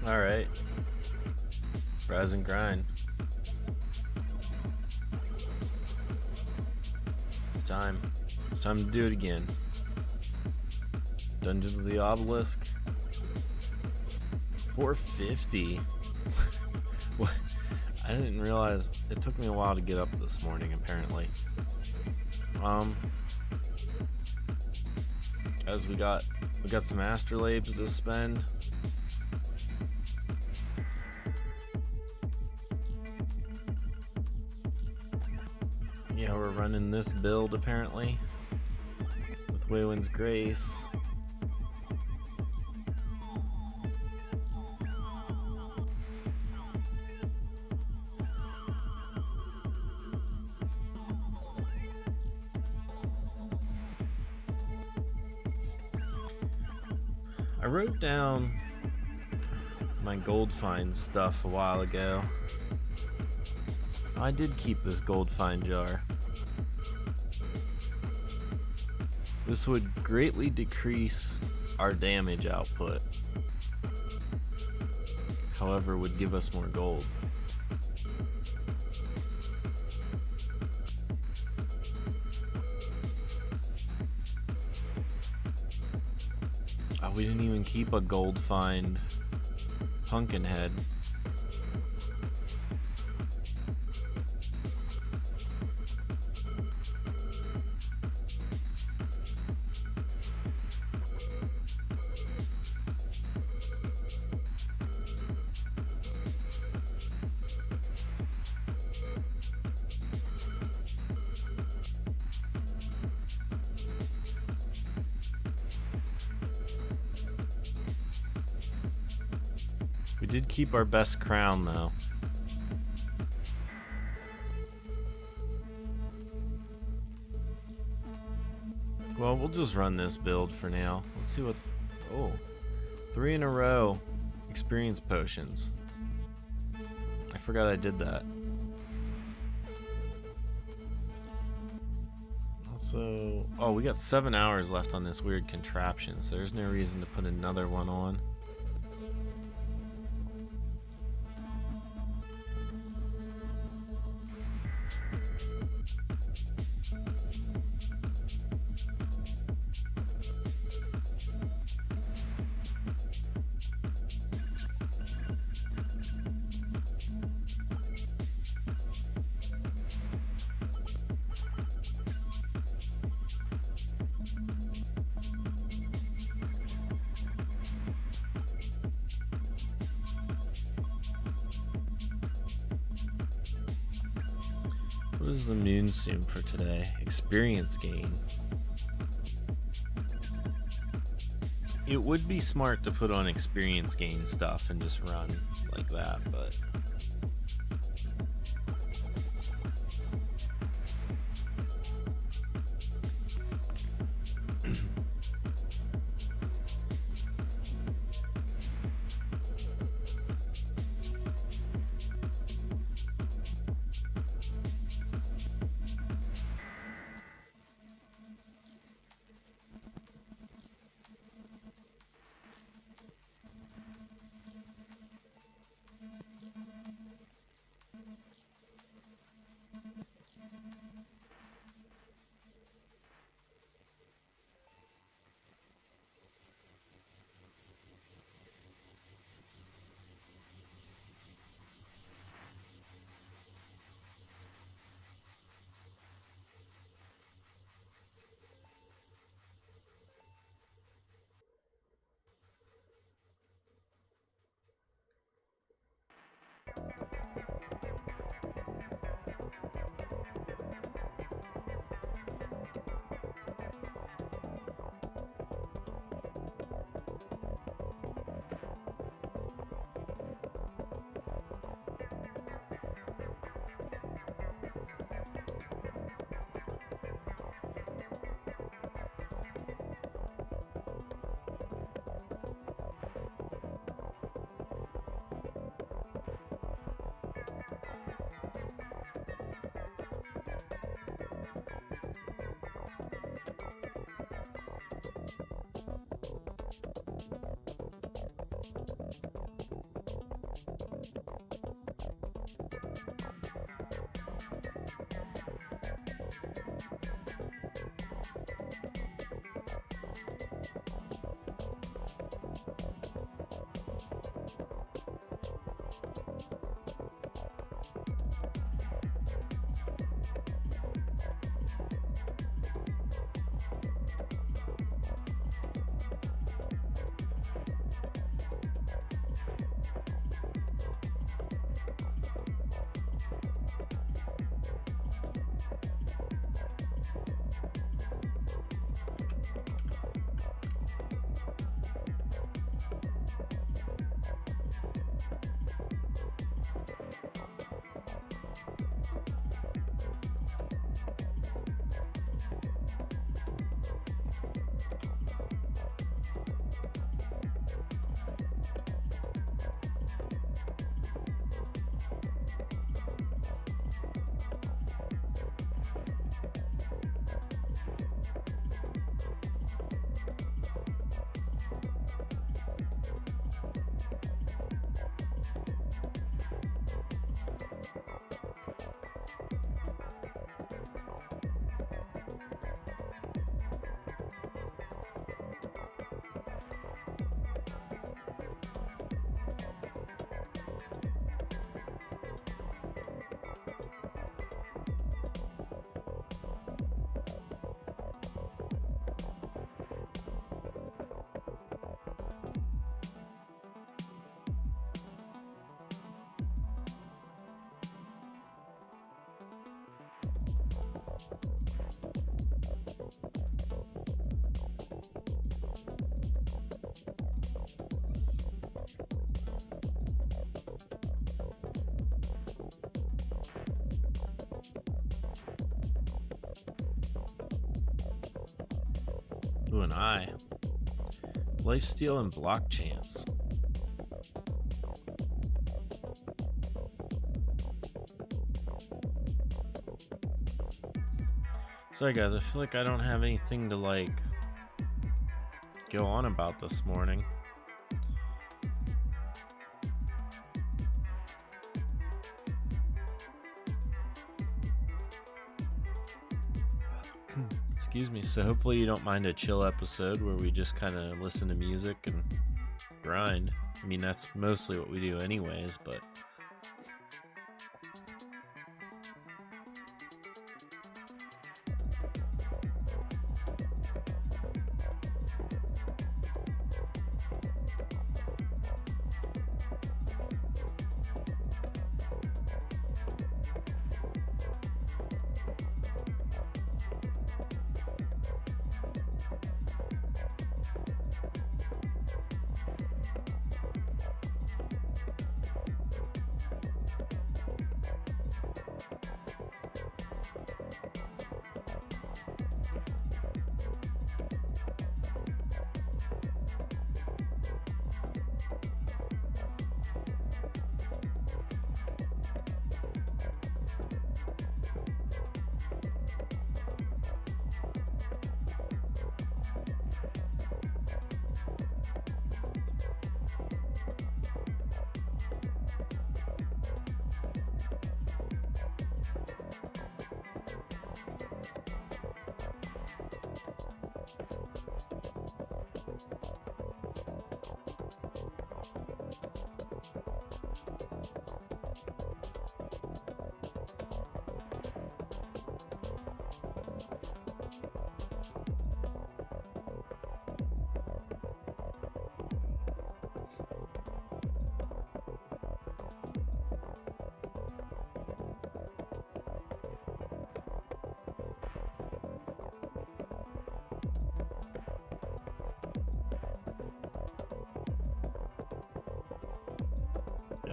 All right. Rise and grind. It's time. It's time to do it again. Dungeons of the Obelisk. 450. What? I didn't realize it took me a while to get up this morning. Apparently. As we got some astrolabes to spend. Yeah, we're running this build apparently with Waywind's Grace. I wrote down my gold find stuff a while ago. I did keep this gold find jar. This would greatly decrease our damage output. However, would give us more gold. Oh, we didn't even keep a gold find Pumpkinhead. We did keep our best crown though. Well, we'll just run this build for now. Let's see what... Oh, 3 in a row. Experience potions. I forgot I did that. Also... Oh, we got 7 hours left on this weird contraption, so there's no reason to put another one on. What is the moon sim for today? Experience gain. It would be smart to put on experience gain stuff and just run like that, but... Ooh, an eye. Lifesteal and block chance. Sorry guys, I feel like I don't have anything to like go on about this morning. Excuse me. So hopefully you don't mind a chill episode where we just kind of listen to music and grind. I mean, that's mostly what we do anyways, but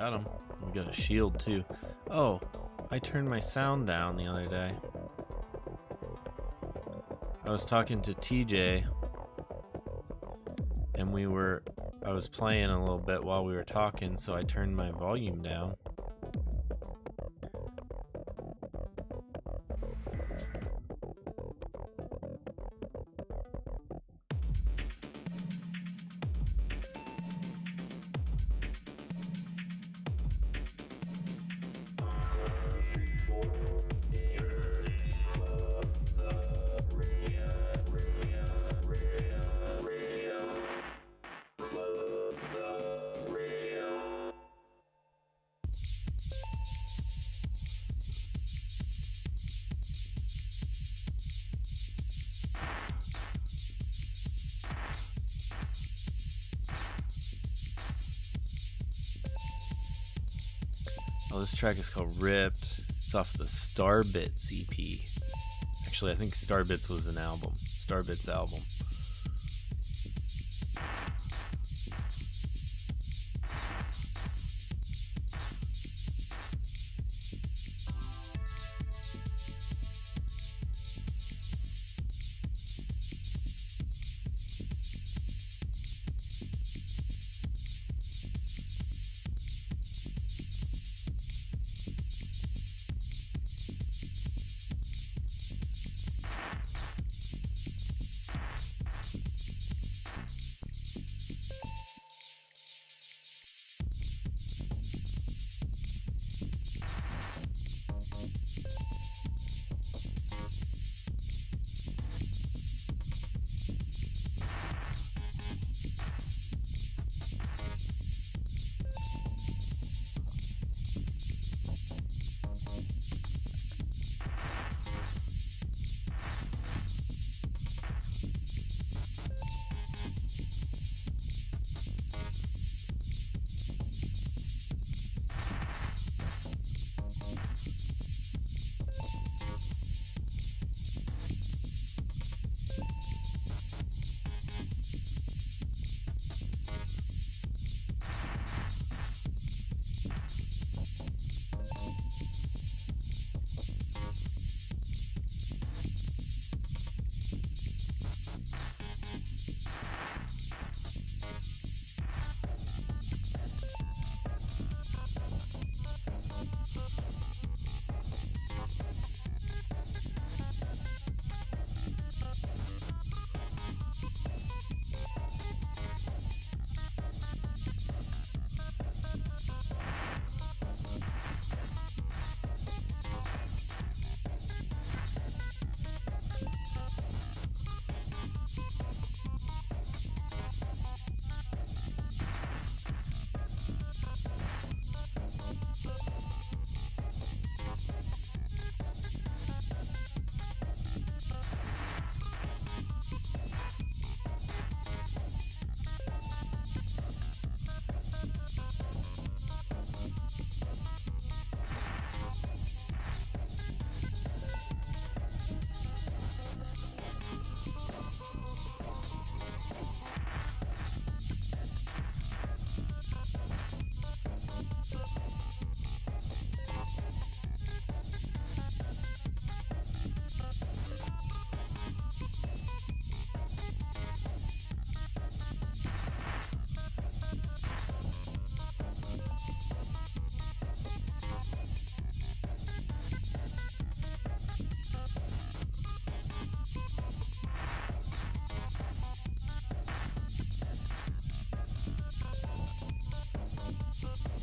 got him. We got a shield too. Oh, I turned my sound down the other day. I was talking to TJ and I was playing a little bit while we were talking, so I turned my volume down. Oh, this track is called Ripped. It's off the Starbits EP. Actually, I think Starbits was an album. Starbits album.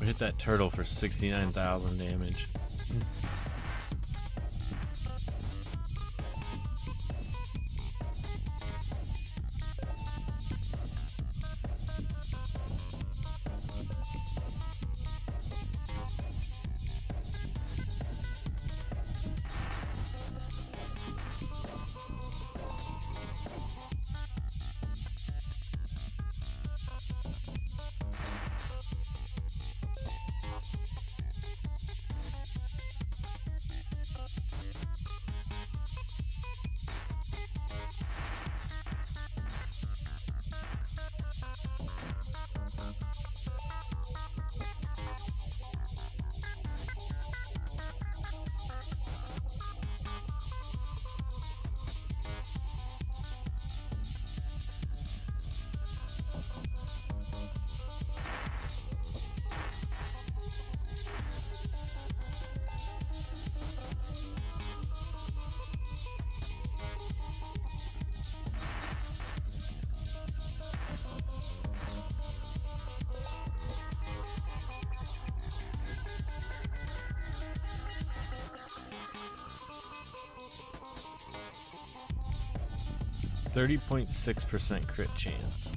We hit that turtle for 69,000 damage. .6% crit chance.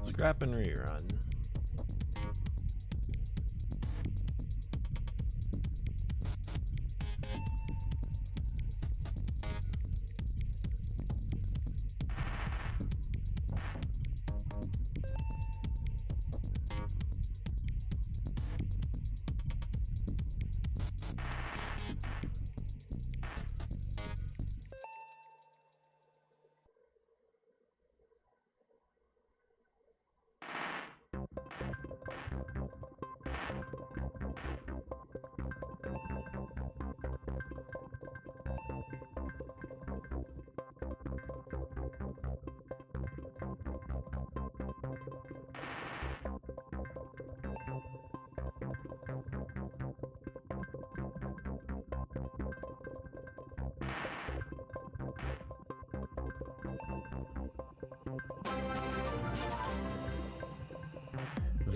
Scrap and rerun.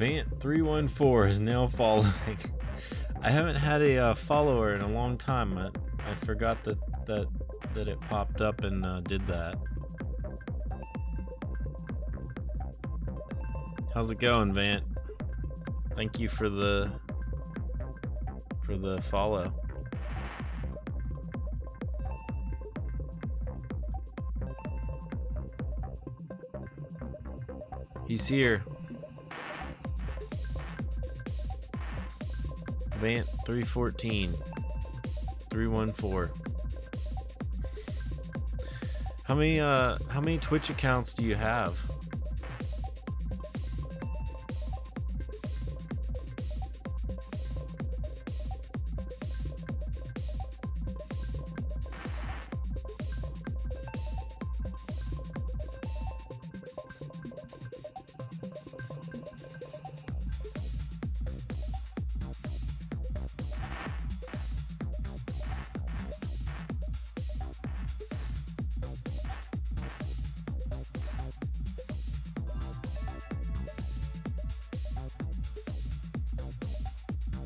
Vant314 is now following. I haven't had a follower in a long time. I forgot that it popped up and did that. How's it going, Vant? Thank you for the follow. He's here. Vant 314 314. How many Twitch accounts do you have?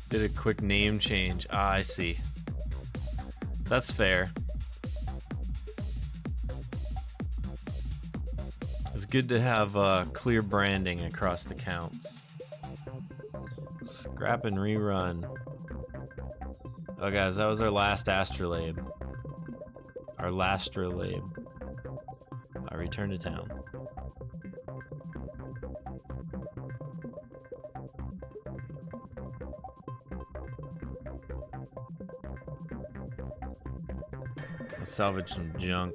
Did a quick name change. Ah, I see. That's fair. It's good to have clear branding across accounts. Scrap and rerun. Oh, guys, that was our last astrolabe. Our lastrolabe. I return to town. I'll salvage some junk.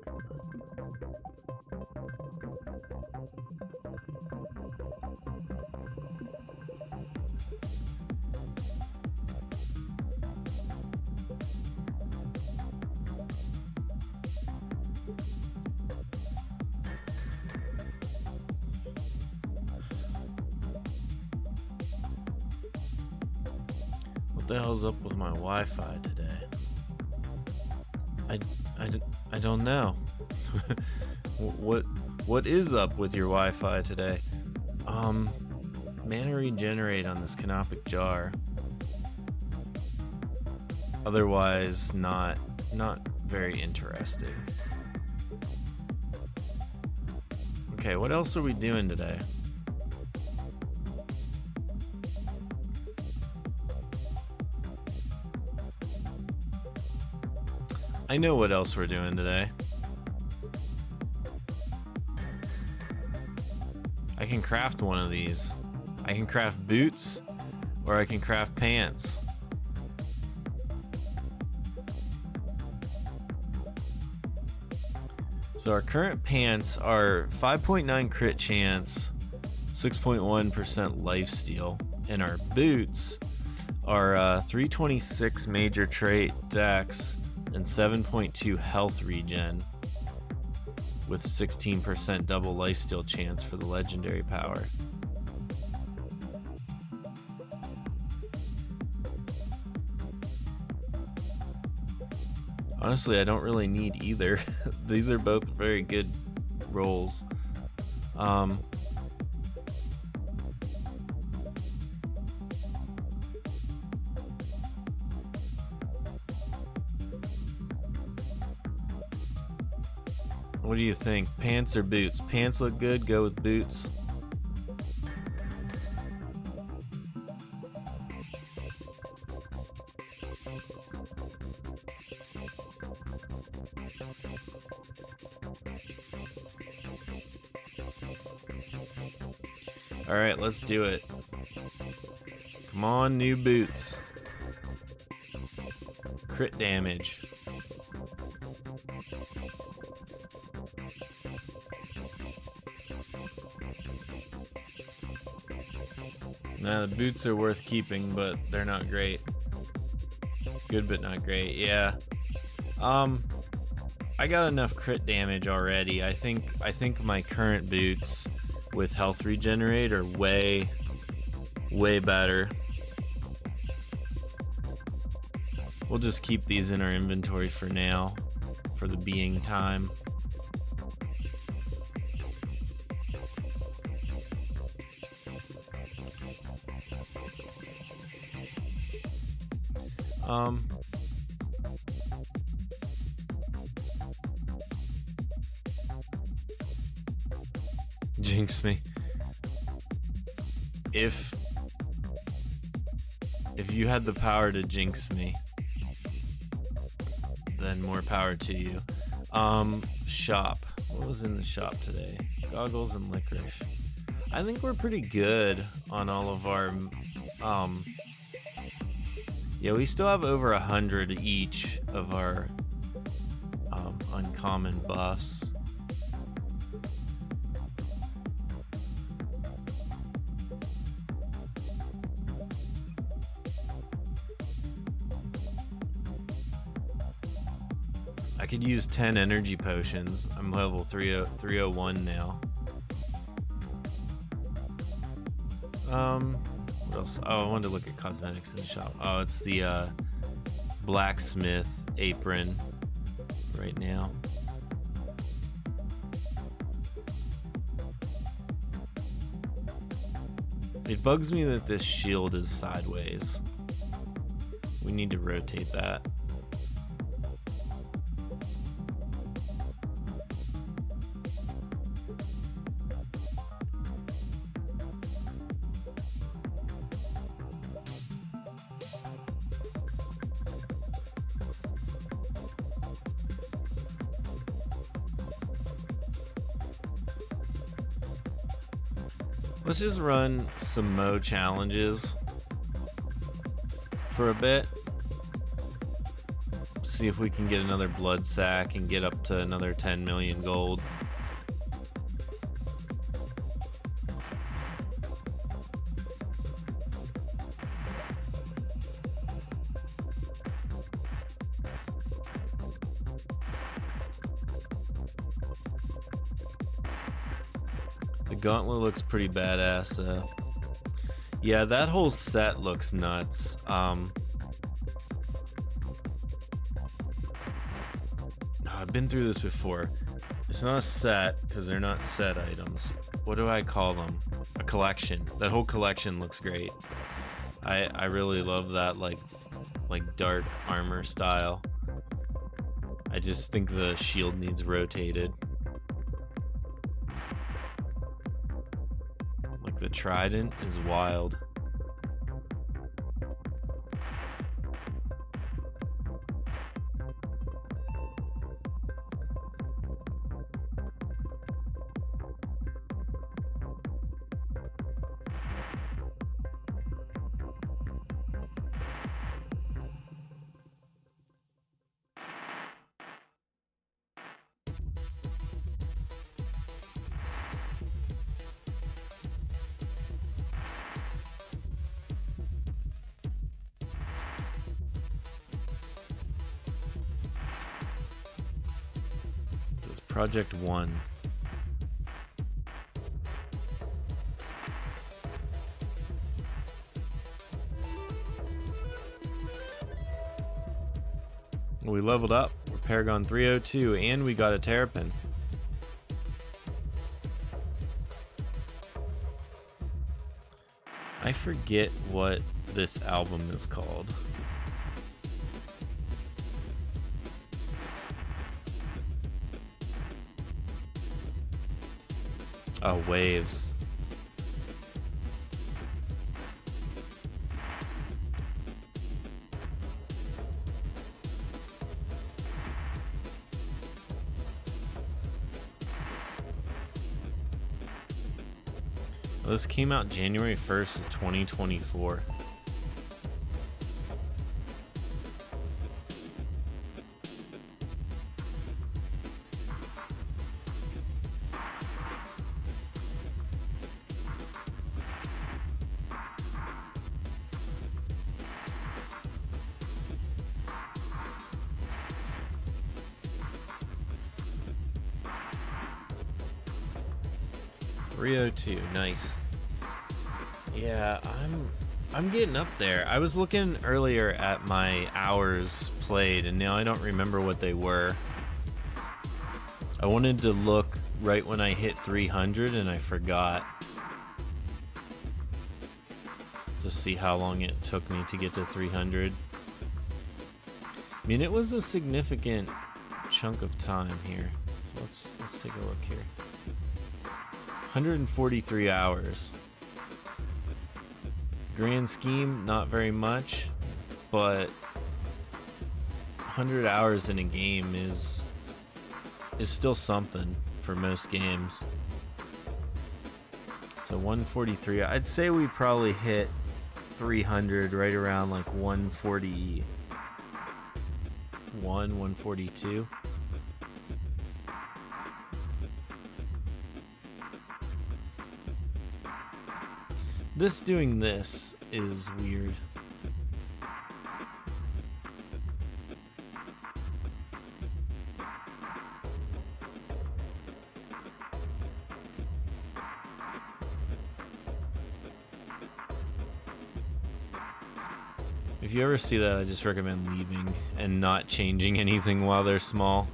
What the hell's up with my Wi-Fi today? I don't know. What is up with your Wi-Fi today? Mana regenerate on this canopic jar. Otherwise, not very interesting. Okay, what else are we doing today? I know what else we're doing today. I can craft one of these. I can craft boots, or I can craft pants. So our current pants are 5.9 crit chance, 6.1% lifesteal, and our boots are 326 major trait dex and 7.2 health regen with 16% double lifesteal chance for the legendary power. Honestly, I don't really need either. These are both very good rolls. What do you think? Pants or boots? Pants look good, go with boots. Alright, let's do it. Come on, new boots. Crit damage. Nah, the boots are worth keeping, but they're not great. Good, but not great. Yeah. I got enough crit damage already. I think my current boots with health regenerate are way better. We'll just keep these in our inventory for now, for the being time. Jinx me. If you had the power to jinx me, then more power to you. Shop. What was in the shop today? Goggles and licorice. I think we're pretty good on all of our yeah, we still have over 100 each of our uncommon buffs. I could use 10 energy potions. I'm level 301 now. What else? Oh, I wanted to look at cosmetics in the shop. Oh, it's the blacksmith apron right now. It bugs me that this shield is sideways. We need to rotate that. Let's just run some Mo challenges for a bit. See if we can get another blood sack and get up to another 10 million gold. The gauntlet looks pretty badass though. Yeah, that whole set looks nuts. I've been through this before. It's not a set because they're not set items. What do I call them? A collection. That whole collection looks great. I really love that like dark armor style. I just think the shield needs rotated. The trident is wild. Project 1. We leveled up. We're Paragon 302 and we got a Terrapin. I forget what this album is called. Oh, Waves. Well, this came out January 1st of 2024. Rio 2, nice. Yeah, I'm getting up there. I was looking earlier at my hours played and now I don't remember what they were. I wanted to look right when I hit 300 and I forgot to see how long it took me to get to 300. mean, it was a significant chunk of time here. So let's take a look here. 143 hours. Grand scheme, not very much, but 100 hours in a game is still something for most games. So 143. I'd say we probably hit 300 right around like 141, 142. Doing this is weird. If you ever see that, I just recommend leaving and not changing anything while they're small.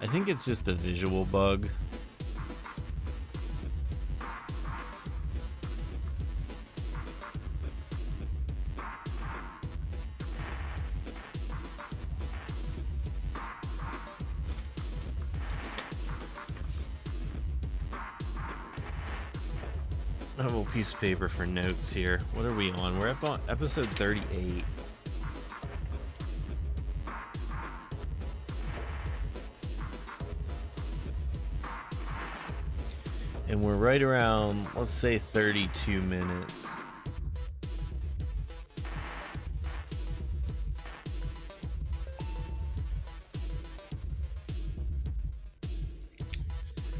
I think it's just a visual bug. I have a little piece of paper for notes here. What are we on? We're up on episode 38. And we're right around, let's say, 32 minutes.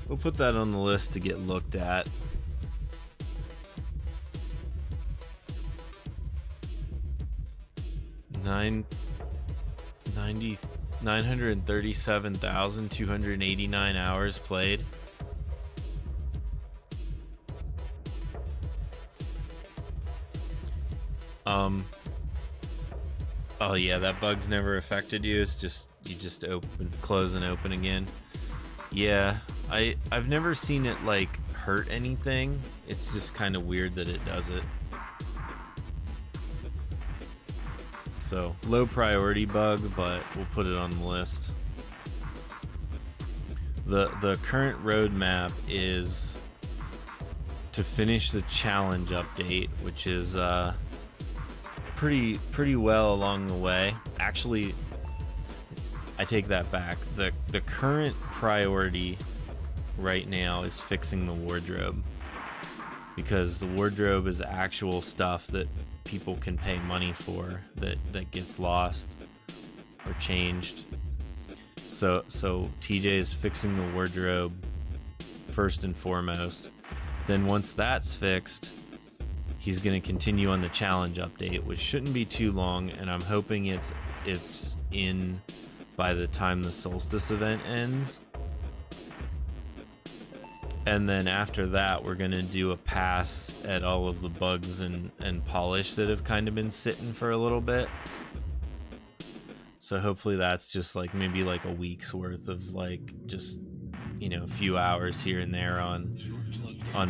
We'll put that on the list to get looked at. Nine 937,289 hours played. Oh yeah, that bug's never affected you. It's just you just open, close, and open again. Yeah, I've never seen it like hurt anything. It's just kind of weird that it does it. So low priority bug, but we'll put it on the list. The current roadmap is to finish the challenge update, which is pretty well along the way. Actually, I take that back. The current priority right now is fixing the wardrobe, because the wardrobe is actual stuff that people can pay money for that gets lost or changed. So TJ is fixing the wardrobe first and foremost. Then once that's fixed, he's going to continue on the challenge update, which shouldn't be too long, and I'm hoping it's in by the time the solstice event ends. And then after that, we're going to do a pass at all of the bugs and polish that have kind of been sitting for a little bit. So hopefully that's just like maybe like a week's worth of like just, you know, a few hours here and there on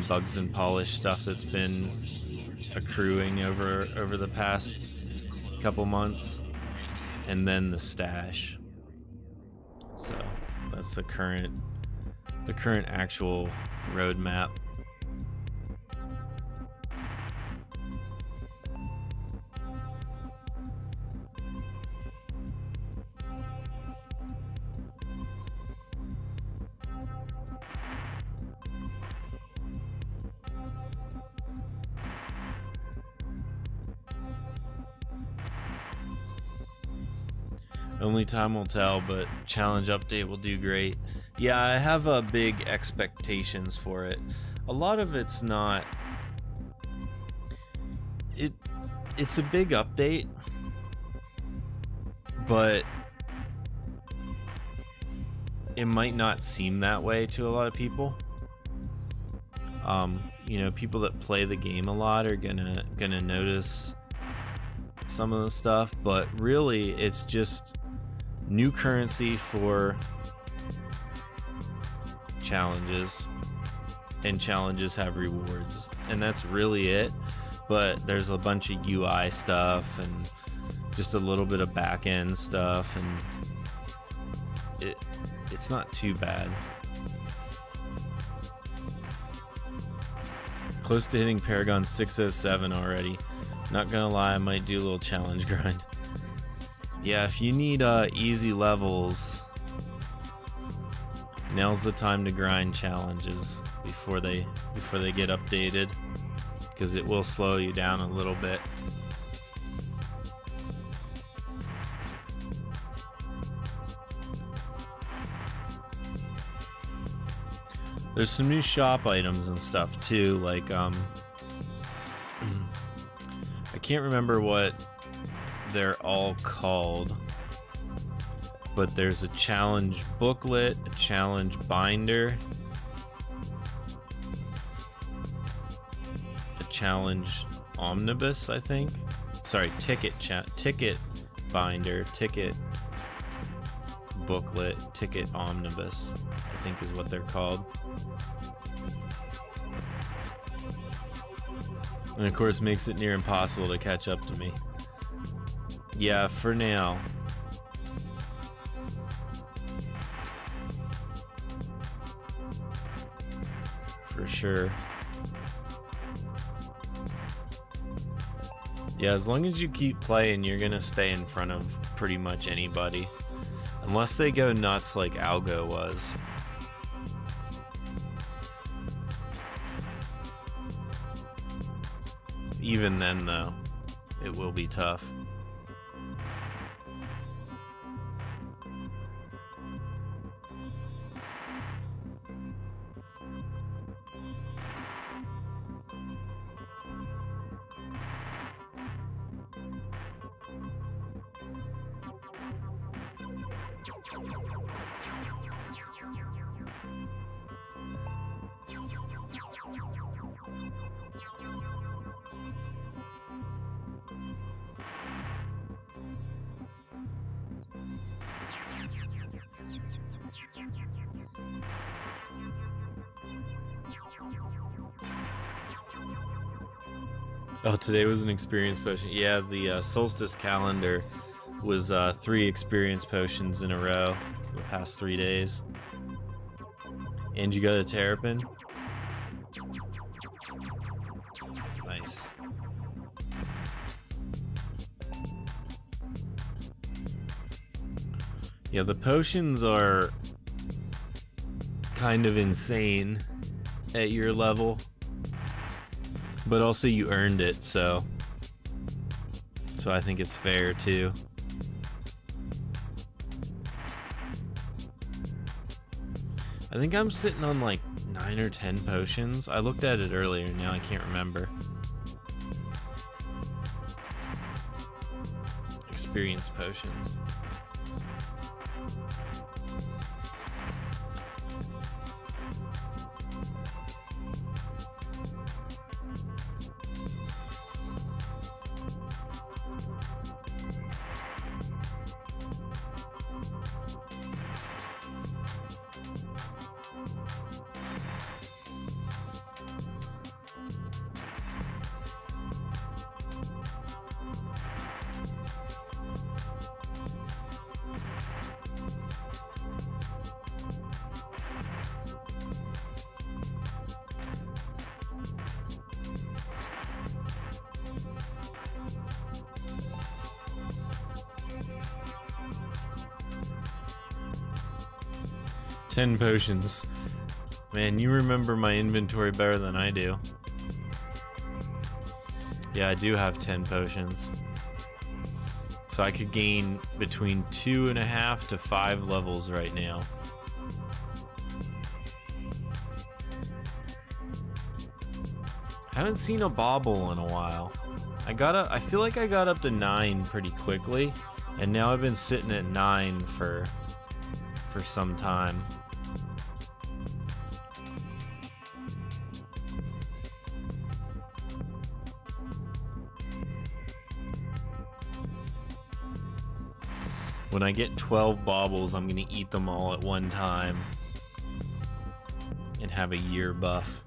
bugs and polish stuff that's been accruing over the past couple months. And then the stash. So that's the current actual roadmap. Only time will tell, but challenge update will do great. Yeah, I have big expectations for it. A lot of it's not. It's a big update, but it might not seem that way to a lot of people. You know, people that play the game a lot are gonna notice some of the stuff, but really it's just new currency for challenges, and challenges have rewards, and that's really it. but there's a bunch of UI stuff and just a little bit of back-end stuff, and it's not too bad. Close to hitting Paragon 607 already. Not gonna lie, I might do a little challenge grind. Yeah, if you need easy levels, now's the time to grind challenges before they get updated, because it will slow you down a little bit. There's some new shop items and stuff too, like I can't remember what they're all called, but there's a challenge booklet, a challenge binder, a challenge omnibus, I think. Sorry, ticket binder, ticket booklet, ticket omnibus, I think is what they're called. And of course makes it near impossible to catch up to me. Yeah, for now. For sure. Yeah, as long as you keep playing, you're gonna stay in front of pretty much anybody. Unless they go nuts like Algo was. Even then, though, it will be tough. Oh, today was an experience potion. Yeah, the solstice calendar was 3 experience potions in a row the past 3 days. And you got a Terrapin? Nice. Yeah, the potions are kind of insane at your level. But also you earned it, so I think it's fair too. I think I'm sitting on like 9 or 10 potions. I looked at it earlier, now I can't remember. Experience potions. Ten potions. Man, you remember my inventory better than I do. Yeah, I do have 10 potions. So I could gain between 2.5 to 5 levels right now. Haven't seen a bauble in a while. I feel like I got up to 9 pretty quickly, and now I've been sitting at 9 for some time. When I get 12 baubles, I'm gonna eat them all at one time and have a year buff.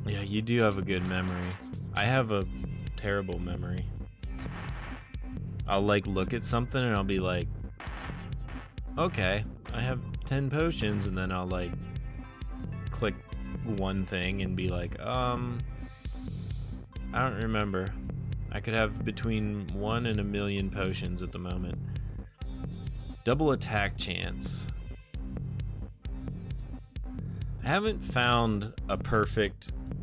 Yeah, you do have a good memory. I have a terrible memory. I'll like look at something and I'll be like, okay, I have 10 potions, and then I'll like click one thing and be like, I don't remember. I could have between 1 and 1,000,000 potions at the moment. Double attack chance. I haven't found a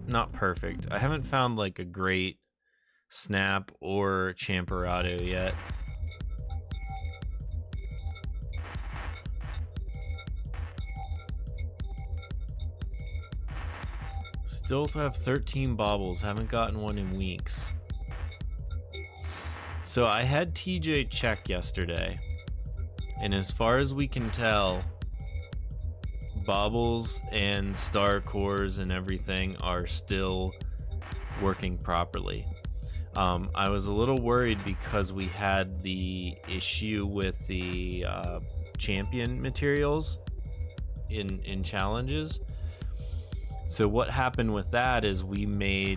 not perfect. I haven't found like a great Snap or Champerado yet. Still have 13 baubles. Haven't gotten one in weeks. So I had TJ check yesterday, and as far as we can tell, baubles and star cores and everything are still working properly. I was a little worried because we had the issue with the champion materials in challenges. So what happened with that is we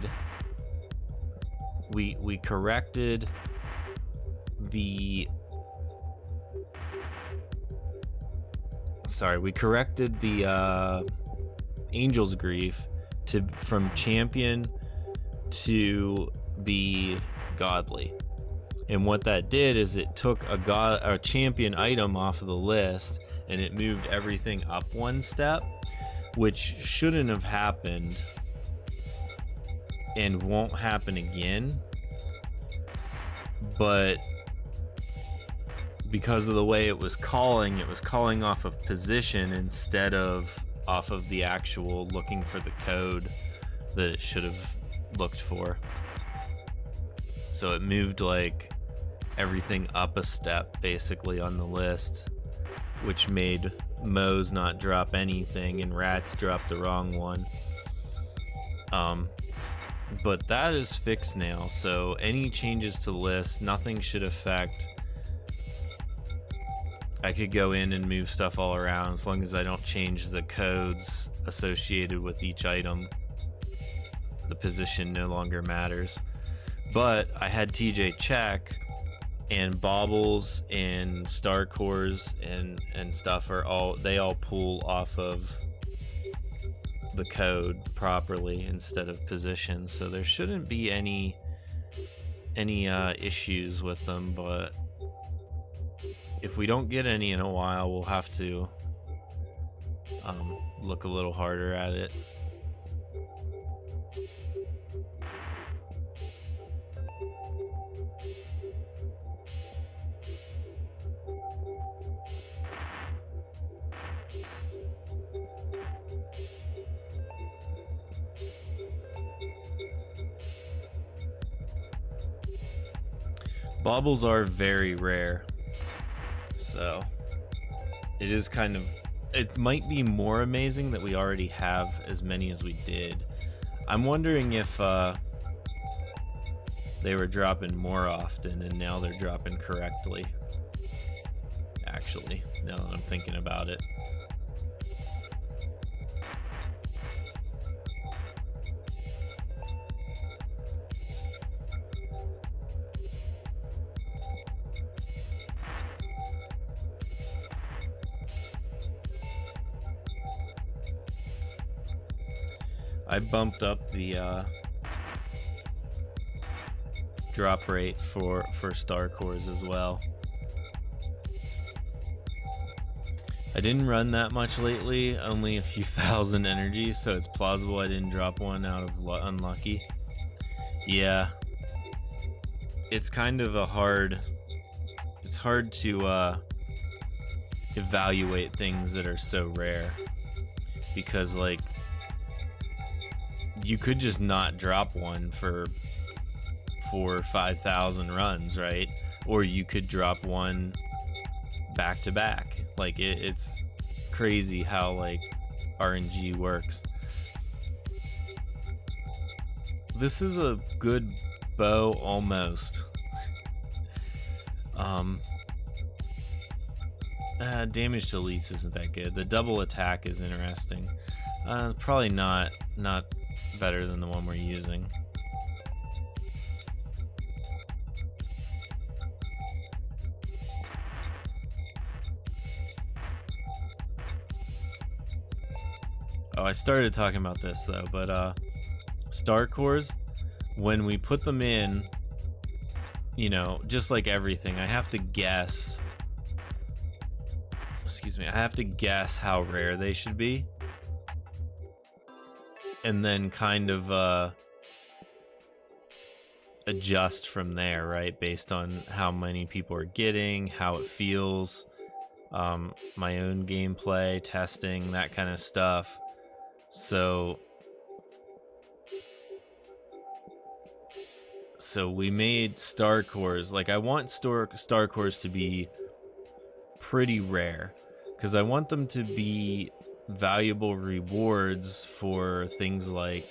corrected the Angel's Grief from champion to be godly. And what that did is it took a champion item off of the list and it moved everything up one step, which shouldn't have happened and won't happen again. But because of the way it was calling off of position instead of off of the actual looking for the code that it should have looked for. So it moved like everything up a step basically on the list, which made Moe's not drop anything and Rats drop the wrong one. But that is fixed now, so any changes to the list, nothing should affect. I could go in and move stuff all around as long as I don't change the codes associated with each item. The position no longer matters. But I had TJ check, and baubles and star cores and stuff they all pull off of the code properly instead of position, so there shouldn't be any issues with them. But if we don't get any in a while, we'll have to look a little harder at it. Baubles are very rare, so it might be more amazing that we already have as many as we did. I'm wondering if they were dropping more often and now they're dropping correctly, actually, now that I'm thinking about it. I bumped up the drop rate for star cores as well. I didn't run that much lately, only a few thousand energy, so it's plausible I didn't drop one out of unlucky. Yeah, it's kind of it's hard to evaluate things that are so rare, because like you could just not drop one for 4,000 or 5,000 runs, right? Or you could drop one back to back. Like it's crazy how like RNG works. This is a good bow almost. Damage to elites isn't that good. The double attack is interesting. Probably not better than the one we're using. Oh, I started talking about this though, but star cores, when we put them in, you know, just like everything, I have to guess. Excuse me, I have to guess how rare they should be. And then kind of adjust from there, right? Based on how many people are getting, how it feels, my own gameplay, testing, that kind of stuff. So we made star cores. Like, I want star cores to be pretty rare, because I want them to be valuable rewards for things like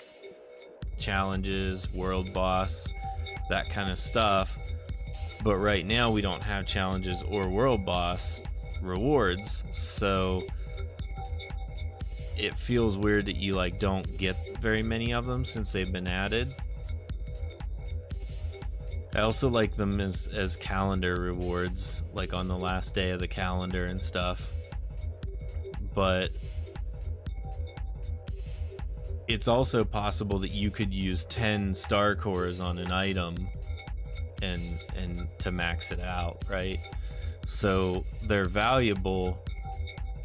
challenges, world boss, that kind of stuff. But right now we don't have challenges or world boss rewards, so it feels weird that you like don't get very many of them since they've been added. I also like them as calendar rewards, like on the last day of the calendar and stuff. But it's also possible that you could use 10 star cores on an item and to max it out, right? So they're valuable,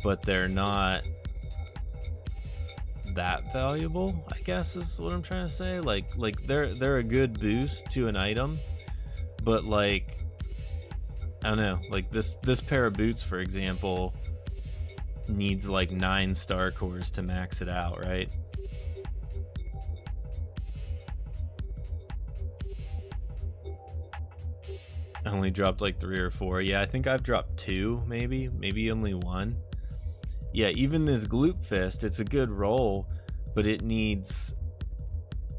but they're not that valuable, I guess is what I'm trying to say. Like they're a good boost to an item, but like, I don't know, like this pair of boots, for example, needs like 9 star cores to max it out, right? I only dropped like 3 or 4. Yeah, I think I've dropped 2, maybe only 1. Yeah, even this Gloop Fist, it's a good roll, but it needs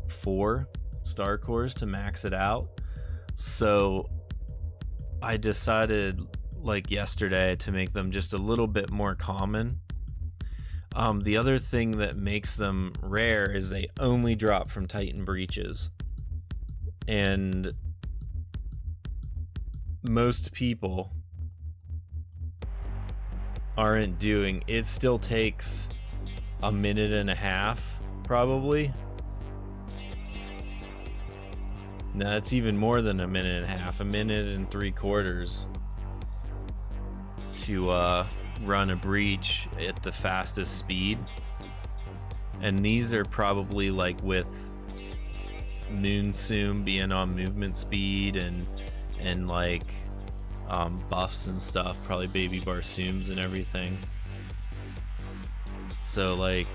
4 star cores to max it out. So I decided like yesterday to make them just a little bit more common. The other thing that makes them rare is they only drop from Titan breaches, and most people aren't doing it. Still takes a minute and a half, probably. No, it's even more than a minute and a half, a minute and 3/4 to run a breach at the fastest speed. And these are probably like with Moonsoom being on movement speed and like buffs and stuff, probably baby Barsooms and everything. So like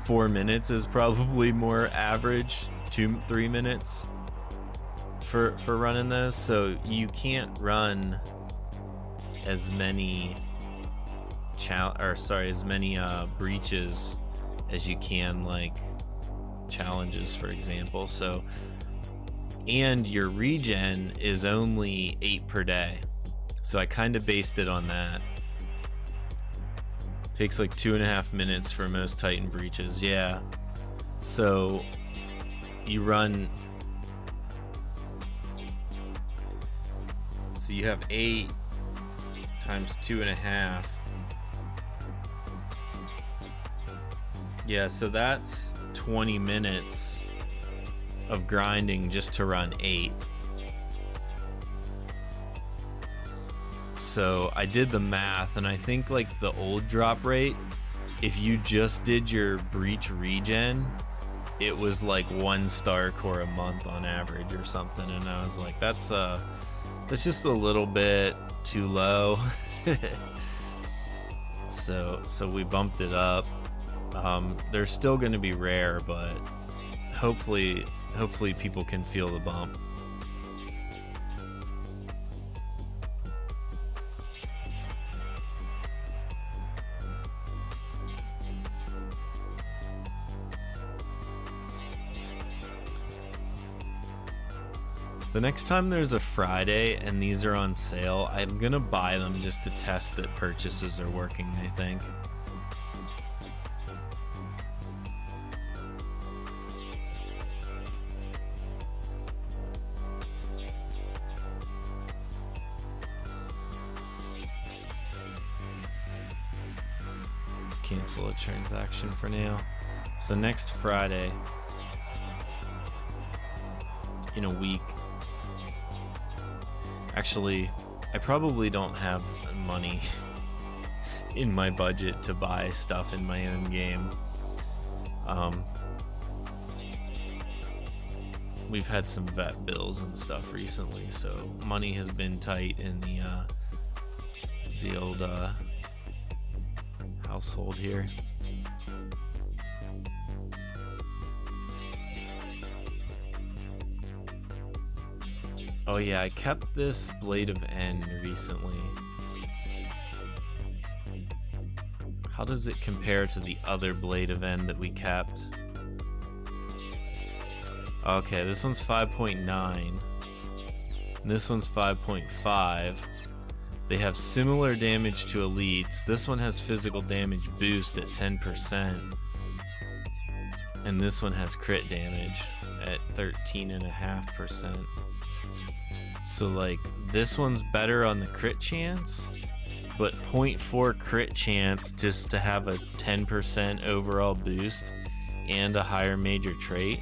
4 minutes is probably more average, 2-3 minutes for running those. So you can't run as many breaches as you can like challenges, for example. So, and your regen is only 8 per day, so I kind of based it on that. Takes like 2.5 minutes for most Titan breaches. Yeah, so you run, so you have 8 times 2.5. Yeah, so that's 20 minutes of grinding just to run 8. So I did the math, and I think like the old drop rate, if you just did your breach regen, it was like 1 star core a month on average or something. And I was like, that's just a little bit too low. So we bumped it up. They're still going to be rare, but hopefully people can feel the bump. The next time there's a Friday and these are on sale, I'm gonna buy them just to test that purchases are working, I think. cancel a transaction for now. So next Friday, in a week, actually, I probably don't have money in my budget to buy stuff in my own game. We've had some vet bills and stuff recently, so money has been tight in the old household here. Oh yeah, I kept this Blade of End recently. How does it compare to the other Blade of End that we kept? Okay, this one's 5.9. And this one's 5.5. They have similar damage to elites. This one has physical damage boost at 10%. And this one has crit damage at 13.5%. So like, this one's better on the crit chance, but 0.4 crit chance just to have a 10% overall boost and a higher major trait.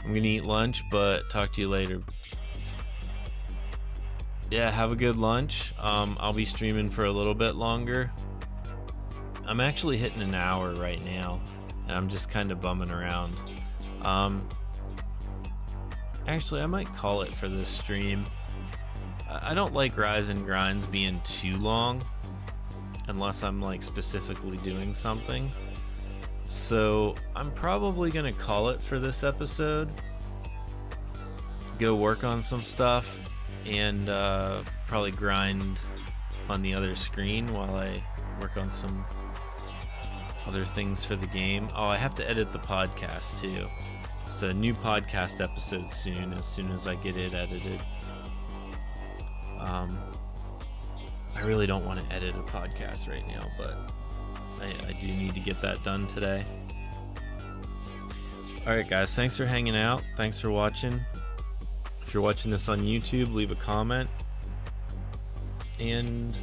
I'm gonna eat lunch, but talk to you later. Yeah, have a good lunch. I'll be streaming for a little bit longer. I'm actually hitting an hour right now, and I'm just kind of bumming around. Actually, I might call it for this stream. I don't like Rise and Grinds being too long, unless I'm like specifically doing something. So I'm probably gonna call it for this episode. Go work on some stuff and probably grind on the other screen while I work on some other things for the game. Oh, I have to edit the podcast too. So new podcast episode soon, as soon as I get it edited. I really don't want to edit a podcast right now, but I do need to get that done today. Alright guys, thanks for hanging out. Thanks for watching. If you're watching this on YouTube, leave a comment. And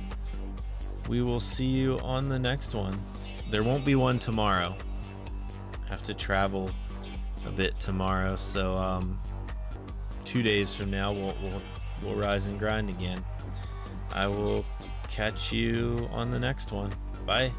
we will see you on the next one. There won't be one tomorrow. I have to travel a bit tomorrow, so 2 days from now we'll rise and grind again. I will catch you on the next one. Bye.